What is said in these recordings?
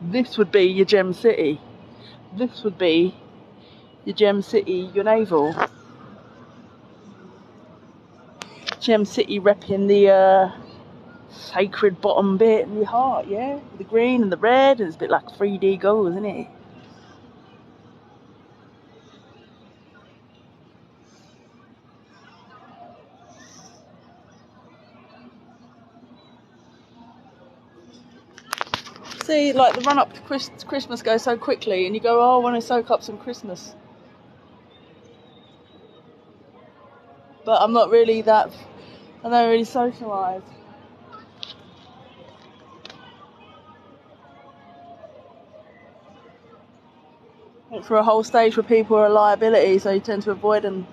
This would be your gem city. This would be your gem city, your navel. Gem city repping the sacred bottom bit in your heart, yeah? The green and the red, and it's a bit like 3D gold, isn't it? See, like the run up to Christmas goes so quickly, and you go, oh, I want to soak up some Christmas. But I'm not really that, I'm not really socialised. Went through a whole stage where people are a liability, so you tend to avoid them.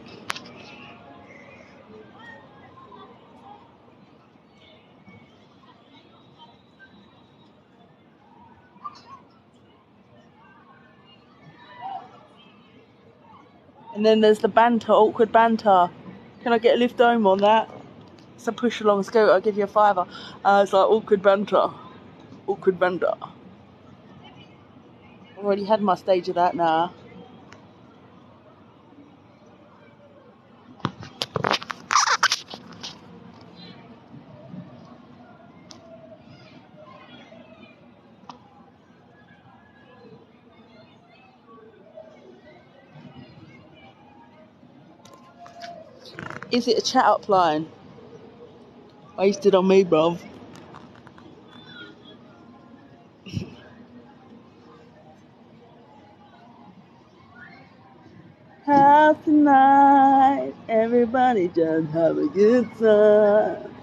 And then there's the banter, awkward banter. Can I get a lift home on that? It's a push along scooter, I'll give you a £5. It's like awkward banter. Awkward banter. I've already had my stage of that now. Is it a chat up line? Wasted on me, bruv. House tonight, everybody just have a good time.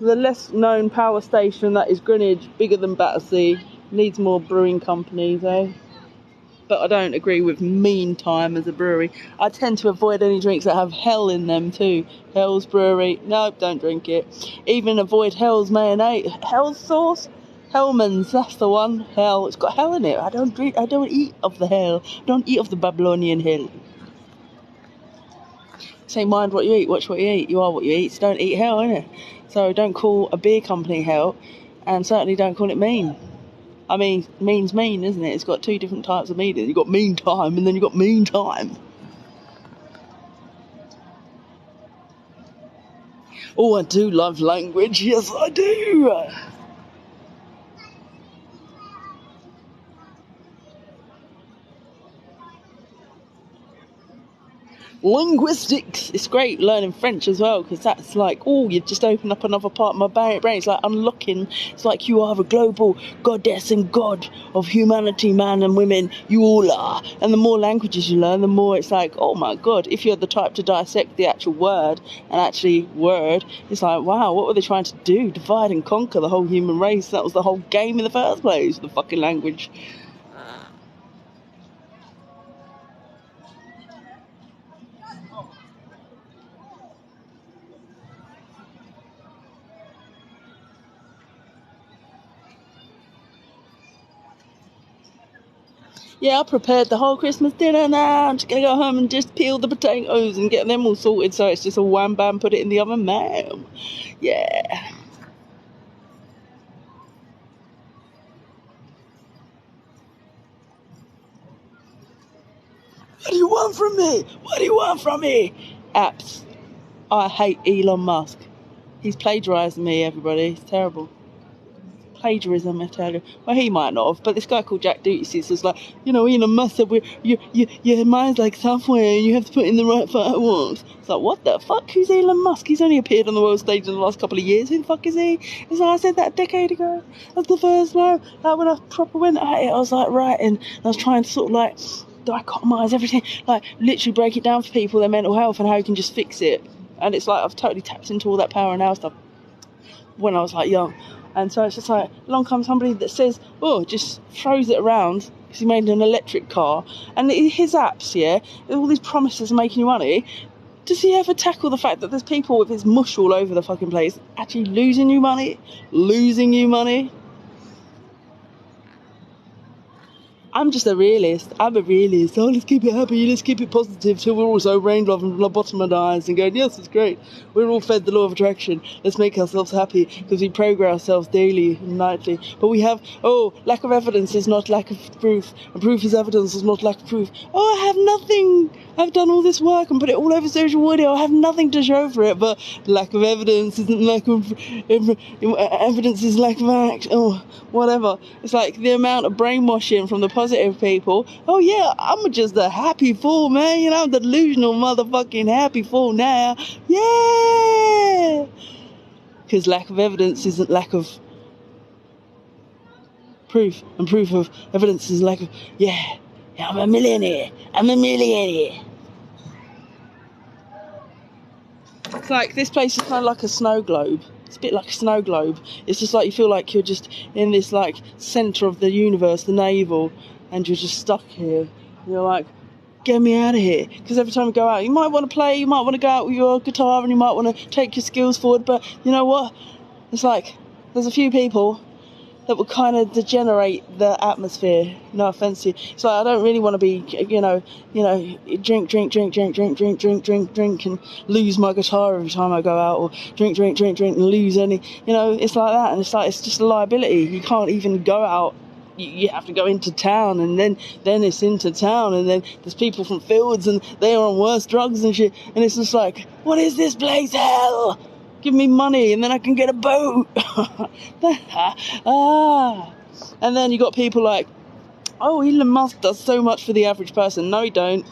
The less known power station that is Greenwich, bigger than Battersea, needs more brewing companies, eh? But I don't agree with Meantime as a brewery. I tend to avoid any drinks that have hell in them too. Hell's Brewery, nope, don't drink it. Even avoid Hell's mayonnaise, Hell's sauce, Hellman's, that's the one. Hell, it's got hell in it. I don't eat of the hell. Don't eat of the Babylonian hell. Say mind what you eat, watch what you eat. You are what you eat, so don't eat hell, innit? So don't call a beer company hell, and certainly don't call it mean. I mean, mean's mean, isn't it? It's got two different types of meaning. You've got meantime, and then you've got meantime. Oh, I do love language. Yes, I do. Linguistics. It's great learning French as well, because that's like, oh, you've just opened up another part of my brain. It's like unlocking. It's like you are a global goddess and god of humanity, man and women. You all are. And the more languages you learn, the more it's like, oh my god, if you're the type to dissect the actual word and actually word, it's like, wow, what were they trying to do? Divide and conquer the whole human race. That was the whole game in the first place, the fucking language. Yeah, I prepared the whole Christmas dinner now. I'm just going to go home and just peel the potatoes and get them all sorted so it's just a wham bam, put it in the oven, ma'am. Yeah. What do you want from me? What do you want from me? Apps. I hate Elon Musk. He's plagiarising me, everybody. It's terrible. Plagiarism, I tell you. Well, he might not have, but this guy called Jack Doty was like, Elon Musk said, your mind's like software and you have to put in the right fireworks. It's like, what the fuck? Who's Elon Musk? He's only appeared on the world stage in the last couple of years. Who the fuck is he? It's like, I said that a decade ago. That's the first one. Like, when I proper went at it, I was like, right, and I was trying to sort of like dichotomise everything, like literally break it down for people, their mental health and how you can just fix it. And it's like, I've totally tapped into all that power now stuff when I was like young. And so it's just like, along comes somebody that says, oh, just throws it around because he made an electric car. And his apps, yeah, all these promises of making you money. Does he ever tackle the fact that there's people with his mush all over the fucking place actually losing you money? Losing you money? I'm just a realist. I'm a realist. Oh, let's keep it happy. Let's keep it positive till we're all so rained from the bottom of our eyes and going, yes, it's great. We're all fed the law of attraction. Let's make ourselves happy because we program ourselves daily and nightly. But we have, lack of evidence is not lack of proof. And proof is evidence is not lack of proof. Oh, I have nothing. I've done all this work and put it all over social media. I have nothing to show for it. But lack of evidence isn't lack of evidence is lack of action. Oh, whatever. It's like the amount of brainwashing from the positive people. Oh yeah, I'm just a happy fool, man. You know, I'm the delusional motherfucking happy fool now. Yeah! Because lack of evidence isn't lack of proof. And proof of evidence is lack of, I'm a millionaire. I'm a millionaire. It's like, this place is kind of like a snow globe. It's a bit like a snow globe. It's just like you feel like you're just in this like centre of the universe, the navel, and you're just stuck here. You're like, get me out of here. Because every time you go out, you might want to play, you might want to go out with your guitar, and you might want to take your skills forward, but you know what? It's like, there's a few people that will kind of degenerate the atmosphere. No offence to you. It's like, I don't really want to be, drink, and lose my guitar every time I go out, or drink, and lose any, it's like that. And it's like, it's just a liability. You can't even go out. You have to go into town, and then it's into town, and then there's people from fields, and they are on worse drugs and shit. And it's just like, what is this place? Hell! Give me money and then I can get a boat. And then you got people like, oh, Elon Musk does so much for the average person. No, he don't.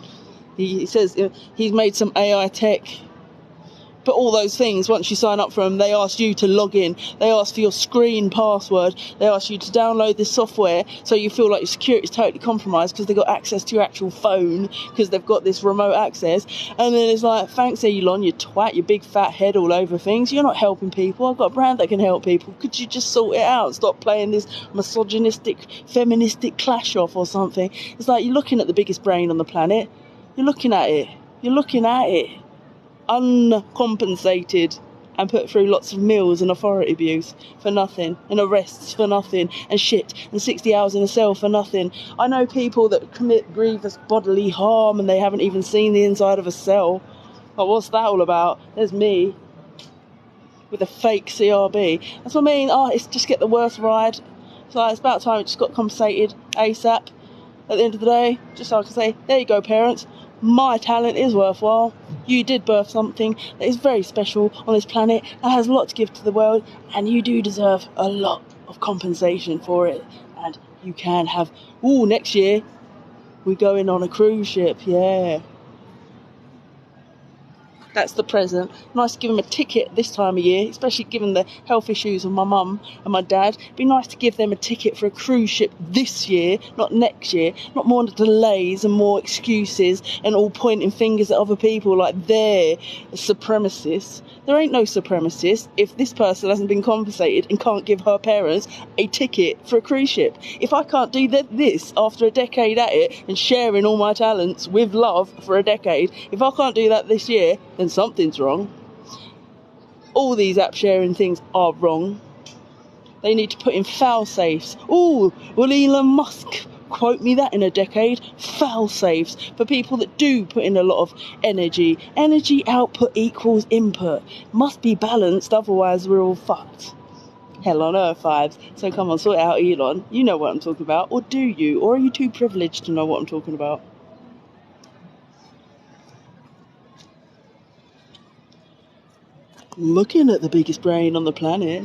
He says he's made some AI tech. But all those things, once you sign up for them, they ask you to log in. They ask for your screen password. They ask you to download this software so you feel like your security is totally compromised because they've got access to your actual phone because they've got this remote access. And then it's like, thanks, Elon, you twat, your big fat head all over things. You're not helping people. I've got a brand that can help people. Could you just sort it out? Stop playing this misogynistic, feministic clash off or something. It's like you're looking at the biggest brain on the planet. You're looking at it. Uncompensated, and put through lots of meals and authority abuse for nothing, and arrests for nothing, and shit, and 60 hours in a cell for nothing. I know people that commit grievous bodily harm and they haven't even seen the inside of a cell. But what's that all about? There's me with a fake CRB. That's what I mean. It's just get the worst ride. So it's about time it just got compensated ASAP. At the end of the day, just so I can say, there you go, parents. My talent is worthwhile. You did birth something that is very special on this planet and has a lot to give to the world, and you do deserve a lot of compensation for it. And you can have, next year we're going on a cruise ship, yeah. That's the present. Nice to give them a ticket this time of year, especially given the health issues of my mum and my dad. It'd be nice to give them a ticket for a cruise ship this year, not next year. Not more delays and more excuses and all pointing fingers at other people like they're supremacists. There ain't no supremacists if this person hasn't been compensated and can't give her parents a ticket for a cruise ship. If I can't do this after a decade at it and sharing all my talents with love for a decade, if I can't do that this year, then something's wrong. All these app sharing things are wrong. They need to put in fail safes. Will Elon Musk quote me that in a decade? Fail safes for people that do put in a lot of energy. Energy output equals input. Must be balanced, otherwise we're all fucked. Hell on earth, vibes. So come on, sort it out, Elon. You know what I'm talking about. Or do you? Or are you too privileged to know what I'm talking about? Looking at the biggest brain on the planet.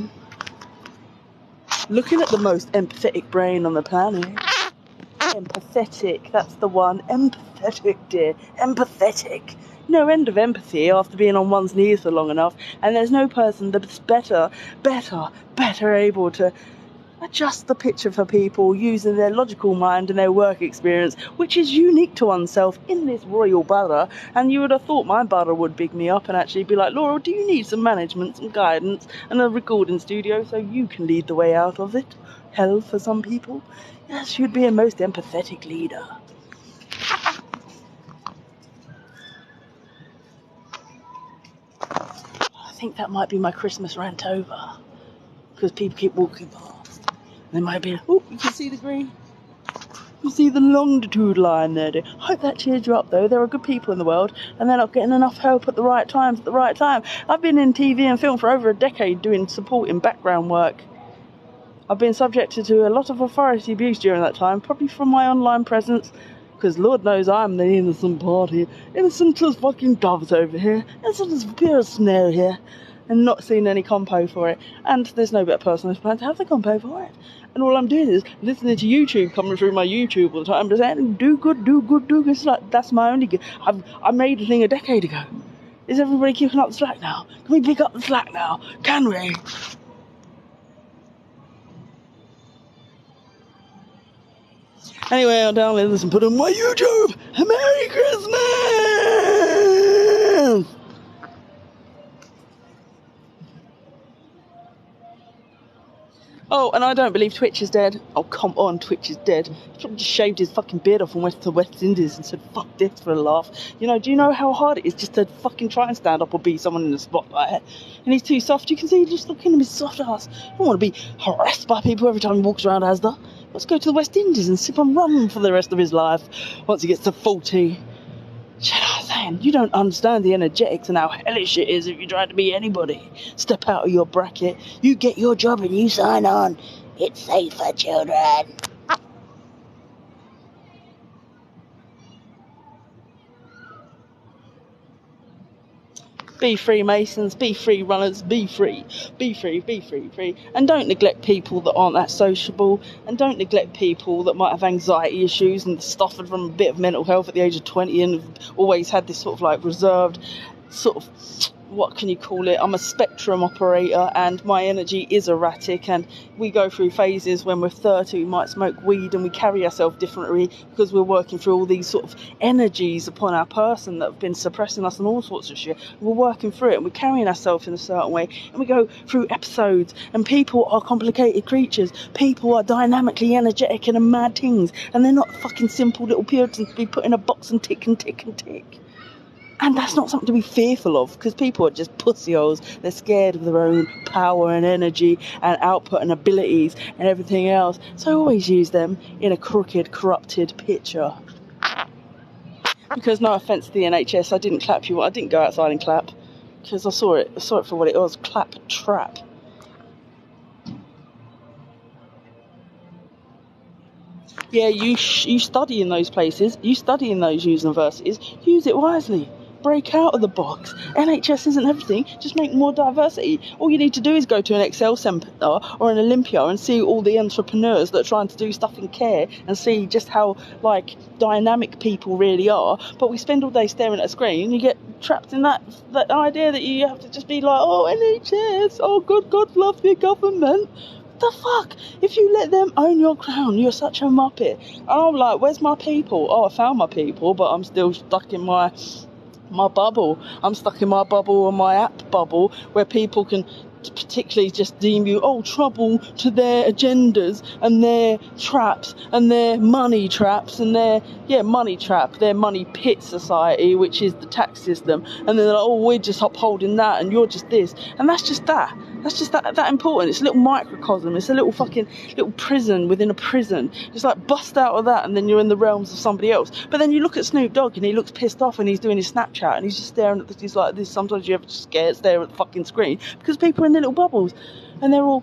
Looking at the most empathetic brain on the planet. Empathetic, that's the one. Empathetic, dear. Empathetic. No end of empathy after being on one's knees for long enough, and there's no person that's better able to adjust the picture for people using their logical mind and their work experience, which is unique to oneself in this royal borough. And you would have thought my borough would big me up and actually be like, Laurel, do you need some management, some guidance, and a recording studio so you can lead the way out of it? Hell for some people. Yes, you'd be a most empathetic leader. I think that might be my Christmas rant over, because people keep walking past. They might be, you can see the green. You see the longitude line there, dear. I hope that cheers you up, though. There are good people in the world, and they're not getting enough help at the right times at the right time. I've been in TV and film for over a decade doing supporting background work. I've been subjected to a lot of authority abuse during that time, probably from my online presence, because Lord knows I'm the innocent party. Innocent as fucking doves over here. Innocent as pure snow here. And not seen any compo for it. And there's no better person on this planet to have the compo for it. And all I'm doing is listening to YouTube coming through my YouTube all the time. I'm just saying, do good, do good, do good. It's like, that's my only good. I made a thing a decade ago. Is everybody keeping up the slack now? Can we pick up the slack now? Can we? Anyway, I'll download this and put it on my YouTube. Merry Christmas! Oh, and I don't believe Twitch is dead. Oh, come on, Twitch is dead. He probably just shaved his fucking beard off and went to the West Indies and said, fuck this for a laugh. You know, do you know how hard it is just to fucking try and stand up or be someone in the spotlight? And he's too soft. You can see, just looking at him, his soft ass. I don't want to be harassed by people every time he walks around Asda. Let's go to the West Indies and sip on rum for the rest of his life once he gets to 40. You know what I'm saying? You don't understand the energetics and how hellish it is if you try to be anybody. Step out of your bracket. You get your job and you sign on. It's safe for children. Be free Masons, be free runners, be free. Be free, be free, free. And don't neglect people that aren't that sociable. And don't neglect people that might have anxiety issues and suffered from a bit of mental health at the age of 20 and have always had this sort of like reserved sort of, what can you call it? I'm a spectrum operator and my energy is erratic, and we go through phases. When we're 30 we might smoke weed and we carry ourselves differently because we're working through all these sort of energies upon our person that have been suppressing us and all sorts of shit. We're working through it and we're carrying ourselves in a certain way, and we go through episodes, and people are complicated creatures. People are dynamically energetic and mad things, and they're not fucking simple little Puritans to be put in a box and tick and tick and tick. And that's not something to be fearful of, because people are just pussyholes. They're scared of their own power and energy and output and abilities and everything else. So always use them in a crooked, corrupted picture. Because no offence to the NHS, I didn't clap you. I didn't go outside and clap, because I saw it for what it was. Clap trap. Yeah, you study in those places. You study in those universities. Use it wisely. Break out of the box. NHS isn't everything. Just make more diversity. All you need to do is go to an Excel centre or an Olympia and see all the entrepreneurs that are trying to do stuff in care and see just how like dynamic people really are. But we spend all day staring at a screen and you get trapped in that idea that you have to just be like, oh, NHS, oh, God love your government. The fuck? If you let them own your crown, you're such a muppet. And I'm like, where's my people? Oh, I found my people, but I'm still stuck in my bubble. I'm stuck in my bubble or my app bubble where people can particularly just deem you, oh, trouble to their agendas and their traps and their money traps and their money trap, their money pit society, which is the tax system. And they're like, oh, we're just upholding that and you're just this. And that's just that important. It's a little microcosm. It's a little prison within a prison. Just like bust out of that and then you're in the realms of somebody else. But then you look at Snoop Dogg and he looks pissed off and he's doing his Snapchat and he's just staring at this. He's like this. Sometimes you have to stare at the fucking screen because people are in their little bubbles and they're all,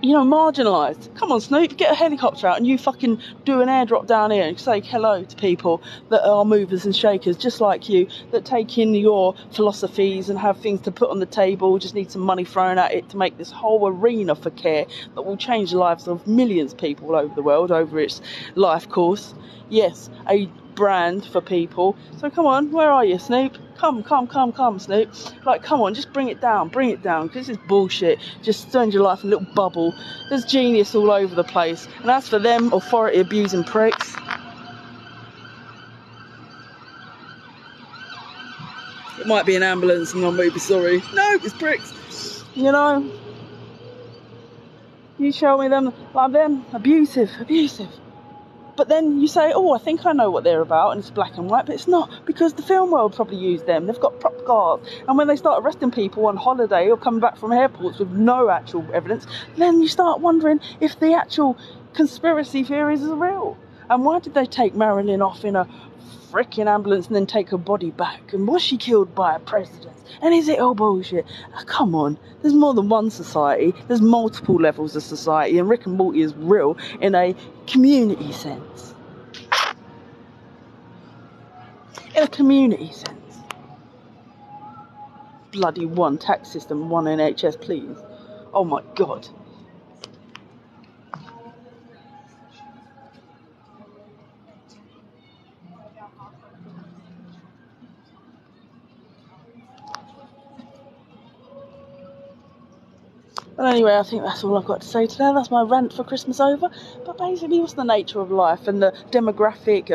marginalised. Come on, Snoop, get a helicopter out and you fucking do an airdrop down here and say hello to people that are movers and shakers just like you, that take in your philosophies and have things to put on the table, just need some money thrown at it to make this whole arena for care that will change the lives of millions of people all over the world over its life course. Yes, a brand for people. So come on, where are you, Snoop? Come, Snoop. Like, come on, just bring it down, because this is bullshit. Just turn your life in a little bubble. There's genius all over the place. And as for them authority abusing pricks, it might be an ambulance and I may be sorry. No, it's pricks. You show me them like them, abusive. But then you say, oh, I think I know what they're about, and it's black and white, but it's not, because the film world probably used them. They've got prop cars, and when they start arresting people on holiday or coming back from airports with no actual evidence, then you start wondering if the actual conspiracy theories are real. And why did they take Marilyn off in a freaking ambulance and then take her body back? And was she killed by a president? And is it all bullshit? Oh, come on, there's more than one society. There's multiple levels of society, and Rick and Morty is real in a community sense. In a community sense. Bloody one tax system, one NHS, please. Oh my God. But anyway, I think that's all I've got to say today. That's my rant for Christmas over. But basically, what's the nature of life and the demographic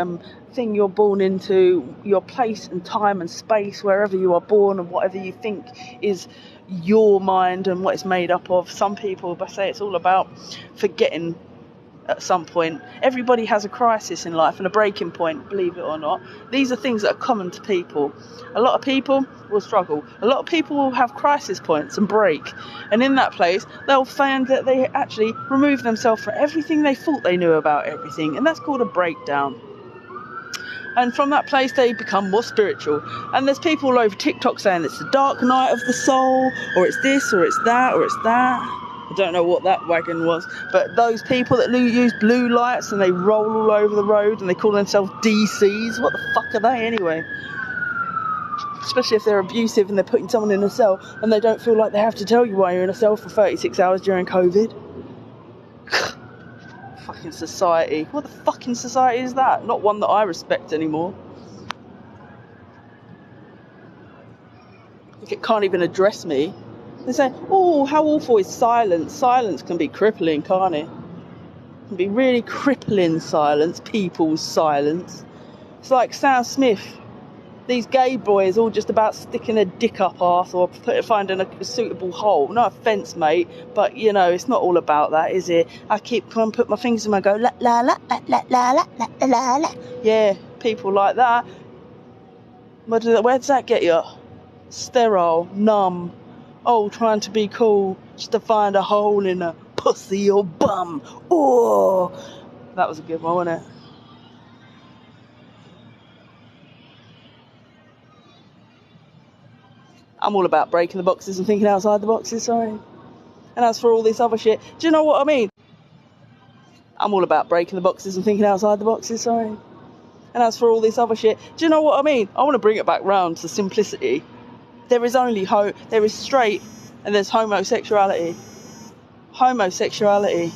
thing you're born into, your place and time and space, wherever you are born, and whatever you think is your mind and what it's made up of. Some people say it's all about forgetting at some point. Everybody has a crisis in life and a breaking point, believe it or not. These are things that are common to people. A lot of people will struggle. A lot of people will have crisis points and break. And in that place, they'll find that they actually remove themselves from everything they thought they knew about everything. And that's called a breakdown. And from that place, they become more spiritual. And there's people all over TikTok saying it's the dark night of the soul, or it's this, or it's that, or it's that. I don't know what that wagon was, but those people that use blue lights and they roll all over the road and they call themselves DCs, what the fuck are they anyway? Especially if they're abusive and they're putting someone in a cell and they don't feel like they have to tell you why you're in a cell for 36 hours during COVID. Fucking society. What the fucking society is that? Not one that I respect anymore. If it can't even address me. They say, oh, how awful is silence? Silence can be crippling, can't it? It can be really crippling silence, people's silence. It's like Sam Smith. These gay boys all just about sticking a dick up arse or finding a suitable hole. No offence, mate, but, you know, it's not all about that, is it? I keep trying to put my fingers in my go, la, la, la, la, la, la, la, la, la, la. Yeah, people like that. Where does that get you? Sterile, numb. Oh, trying to be cool just to find a hole in a pussy or bum. Oh, that was a good one, wasn't it? I'm all about breaking the boxes and thinking outside the boxes, sorry. And as for all this other shit, do you know what I mean? I'm all about breaking the boxes and thinking outside the boxes, sorry. And as for all this other shit, do you know what I mean? I want to bring it back round to simplicity. There is only there is straight and there's homosexuality. Homosexuality.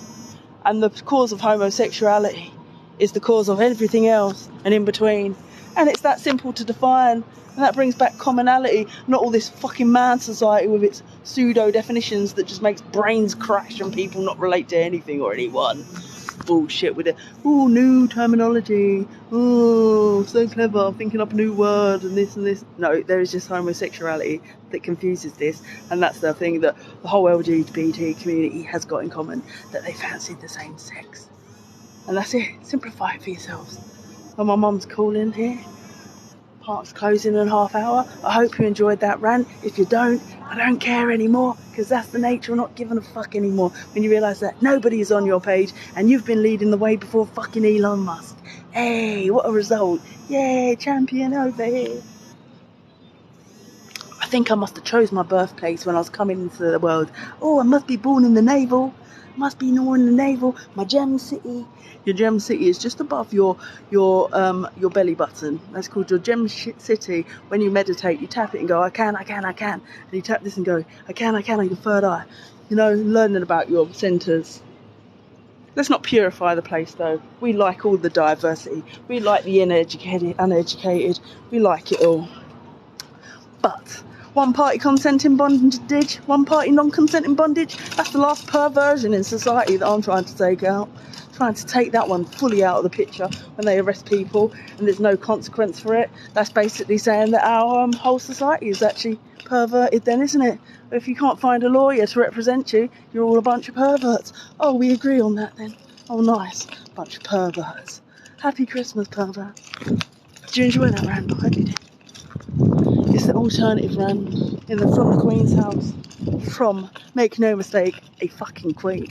And the cause of homosexuality is the cause of everything else and in between. And it's that simple to define. And that brings back commonality, not all this fucking man society with its pseudo definitions that just makes brains crash and people not relate to anything or anyone. Bullshit with it. Ooh, new terminology. Oh, so clever, thinking up a new word and this and this. No, there is just homosexuality that confuses this, and that's the thing that the whole LGBT community has got in common, that they fancy the same sex. And that's it. Simplify it for yourselves. Well, my mum's calling here. Park's closing in a half hour. I hope you enjoyed that rant. If you don't, I don't care anymore, because that's the nature of not giving a fuck anymore. When you realise that nobody is on your page and you've been leading the way before fucking Elon Musk. Hey, what a result. Yay, champion over here. I think I must have chose my birthplace when I was coming into the world. Oh, I must be born in the navel. Must be born in the navel. My gem city. Your gem city is just above your belly button. That's called your gem city. When you meditate, you tap it and go, I can. And you tap this and go, I can on your third eye. You know, learning about your centres. Let's not purify the place, though. We like all the diversity. We like the uneducated. We like it all. But one party consent in bondage, one party non-consent in bondage, that's the last perversion in society that I'm trying to take out. Trying to take that one fully out of the picture when they arrest people and there's no consequence for it. That's basically saying that our whole society is actually perverted then, isn't it? If you can't find a lawyer to represent you, you're all a bunch of perverts. Oh, we agree on that then. Oh, nice. Bunch of perverts. Happy Christmas, perverts. Did you enjoy that rant? I hope you did. It's the alternative rant from the Queen's house. From, make no mistake, a fucking queen.